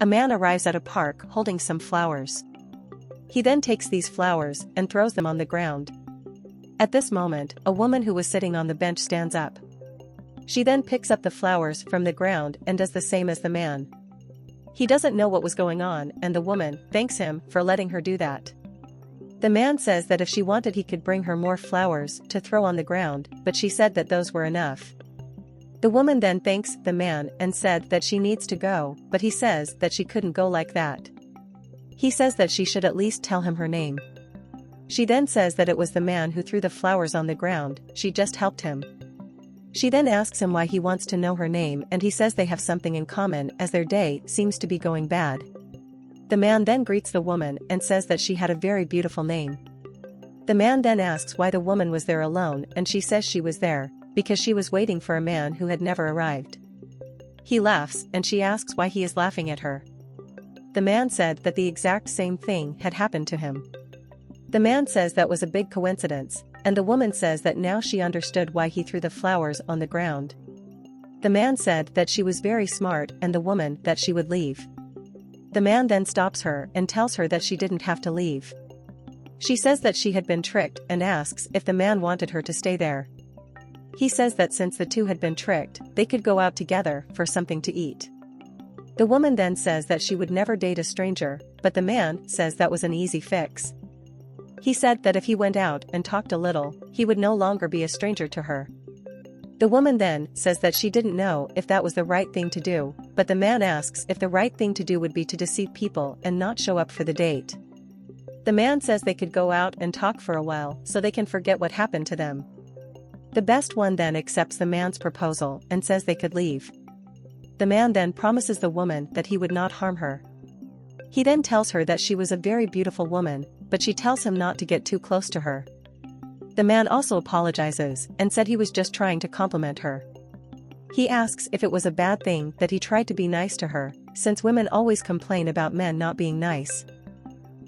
A man arrives at a park holding some flowers. He then takes these flowers and throws them on the ground. At this moment, a woman who was sitting on the bench stands up. She then picks up the flowers from the ground and does the same as the man. He doesn't know what was going on, and the woman thanks him for letting her do that. The man says that if she wanted he could bring her more flowers to throw on the ground, but she said that those were enough. The woman then thanks the man and said that she needs to go, but he says that she couldn't go like that. He says that she should at least tell him her name. She then says that it was the man who threw the flowers on the ground, she just helped him. She then asks him why he wants to know her name, and he says they have something in common as their day seems to be going bad. The man then greets the woman and says that she had a very beautiful name. The man then asks why the woman was there alone, and she says she was there because she was waiting for a man who had never arrived. He laughs and she asks why he is laughing at her. The man said that the exact same thing had happened to him. The man says that was a big coincidence, and the woman says that now she understood why he threw the flowers on the ground. The man said that she was very smart and the woman that she would leave. The man then stops her and tells her that she didn't have to leave. She says that she had been tricked and asks if the man wanted her to stay there. He says that since the two had been tricked, they could go out together for something to eat. The woman then says that she would never date a stranger, but the man says that was an easy fix. He said that if he went out and talked a little, he would no longer be a stranger to her. The woman then says that she didn't know if that was the right thing to do, but the man asks if the right thing to do would be to deceive people and not show up for the date. The man says they could go out and talk for a while so they can forget what happened to them. The best one then accepts the man's proposal and says they could leave. The man then promises the woman that he would not harm her. He then tells her that she was a very beautiful woman, but she tells him not to get too close to her. The man also apologizes and said he was just trying to compliment her. He asks if it was a bad thing that he tried to be nice to her, since women always complain about men not being nice.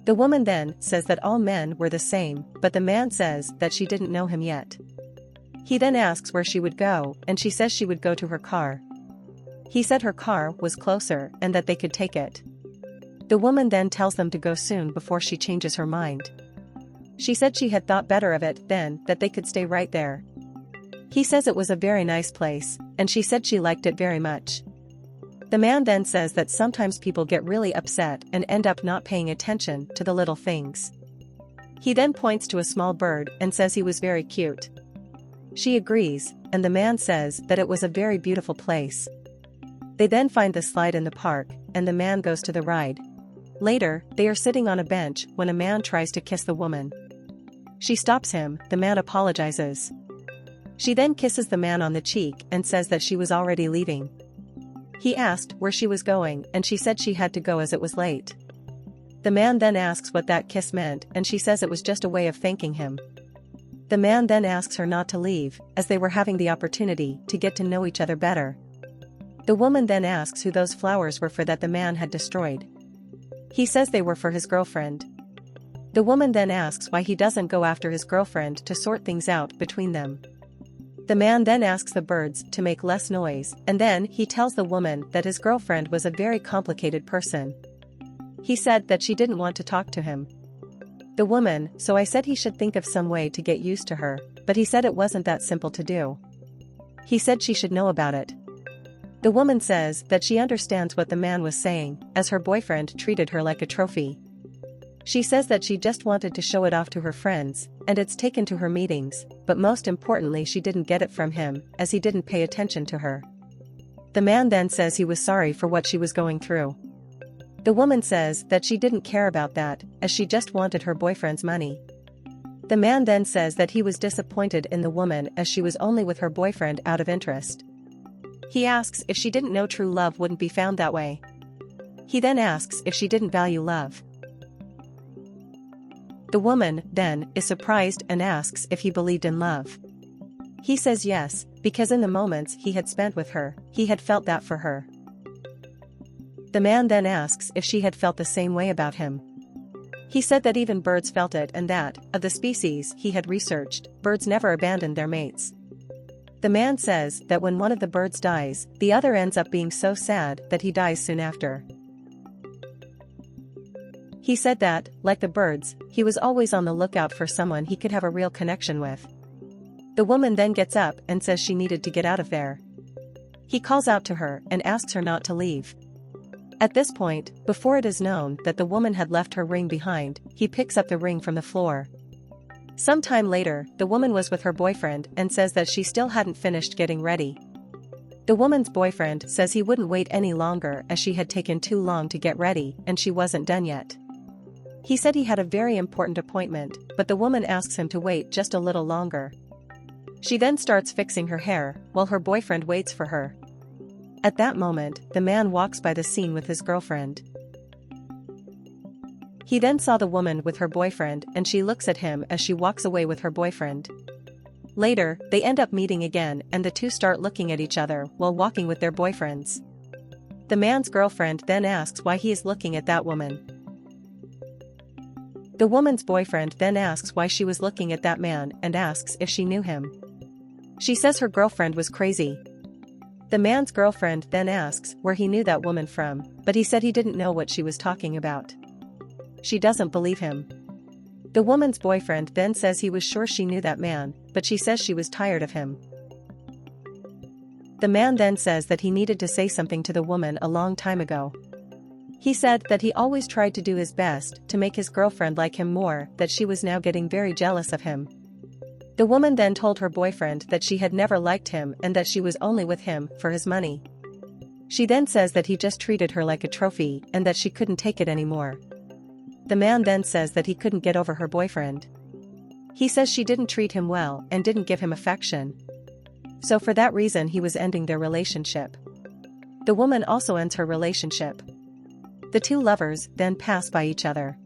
The woman then says that all men were the same, but the man says that she didn't know him yet. He then asks where she would go, and she says she would go to her car. He said her car was closer and that they could take it. The woman then tells them to go soon before she changes her mind. She said she had thought better of it then, that they could stay right there. He says it was a very nice place, and she said she liked it very much. The man then says that sometimes people get really upset and end up not paying attention to the little things. He then points to a small bird and says he was very cute. She agrees, and the man says that it was a very beautiful place. They then find the slide in the park, and the man goes to the ride. Later, they are sitting on a bench when a man tries to kiss the woman. She stops him, the man apologizes. She then kisses the man on the cheek and says that she was already leaving. He asked where she was going, and she said she had to go as it was late. The man then asks what that kiss meant, and she says it was just a way of thanking him. The man then asks her not to leave, as they were having the opportunity to get to know each other better. The woman then asks who those flowers were for that the man had destroyed. He says they were for his girlfriend. The woman then asks why he doesn't go after his girlfriend to sort things out between them. The man then asks the birds to make less noise, and then he tells the woman that his girlfriend was a very complicated person. He said that she didn't want to talk to him. The woman, so I said he should think of some way to get used to her, but he said it wasn't that simple to do. He said she should know about it. The woman says that she understands what the man was saying, as her boyfriend treated her like a trophy. She says that she just wanted to show it off to her friends, and it's taken to her meetings, but most importantly she didn't get it from him, as he didn't pay attention to her. The man then says he was sorry for what she was going through. The woman says that she didn't care about that, as she just wanted her boyfriend's money. The man then says that he was disappointed in the woman as she was only with her boyfriend out of interest. He asks if she didn't know true love wouldn't be found that way. He then asks if she didn't value love. The woman, then, is surprised and asks if he believed in love. He says yes, because in the moments he had spent with her, he had felt that for her. The man then asks if she had felt the same way about him. He said that even birds felt it and that, of the species he had researched, birds never abandoned their mates. The man says that when one of the birds dies, the other ends up being so sad that he dies soon after. He said that, like the birds, he was always on the lookout for someone he could have a real connection with. The woman then gets up and says she needed to get out of there. He calls out to her and asks her not to leave. At this point, before it is known that the woman had left her ring behind, he picks up the ring from the floor. Sometime later, the woman was with her boyfriend and says that she still hadn't finished getting ready. The woman's boyfriend says he wouldn't wait any longer as she had taken too long to get ready and she wasn't done yet. He said he had a very important appointment, but the woman asks him to wait just a little longer. She then starts fixing her hair, while her boyfriend waits for her. At that moment, the man walks by the scene with his girlfriend. He then saw the woman with her boyfriend and she looks at him as she walks away with her boyfriend. Later, they end up meeting again and the two start looking at each other while walking with their boyfriends. The man's girlfriend then asks why he is looking at that woman. The woman's boyfriend then asks why she was looking at that man and asks if she knew him. She says her girlfriend was crazy. The man's girlfriend then asks where he knew that woman from, but he said he didn't know what she was talking about. She doesn't believe him. The woman's boyfriend then says he was sure she knew that man, but she says she was tired of him. The man then says that he needed to say something to the woman a long time ago. He said that he always tried to do his best to make his girlfriend like him more, that she was now getting very jealous of him. The woman then told her boyfriend that she had never liked him and that she was only with him for his money. She then says that he just treated her like a trophy and that she couldn't take it anymore. The man then says that he couldn't get over her boyfriend. He says she didn't treat him well and didn't give him affection. So for that reason he was ending their relationship. The woman also ends her relationship. The two lovers then pass by each other.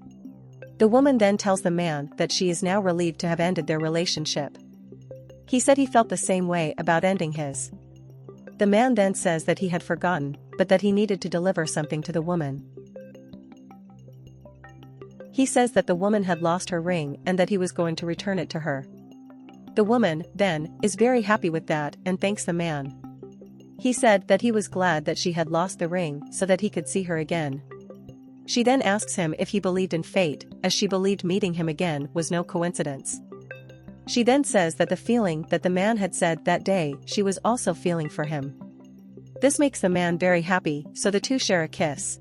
The woman then tells the man that she is now relieved to have ended their relationship. He said he felt the same way about ending his. The man then says that he had forgotten, but that he needed to deliver something to the woman. He says that the woman had lost her ring and that he was going to return it to her. The woman, then, is very happy with that and thanks the man. He said that he was glad that she had lost the ring so that he could see her again. She then asks him if he believed in fate, as she believed meeting him again was no coincidence. She then says that the feeling that the man had said that day she was also feeling for him. This makes the man very happy, so the two share a kiss.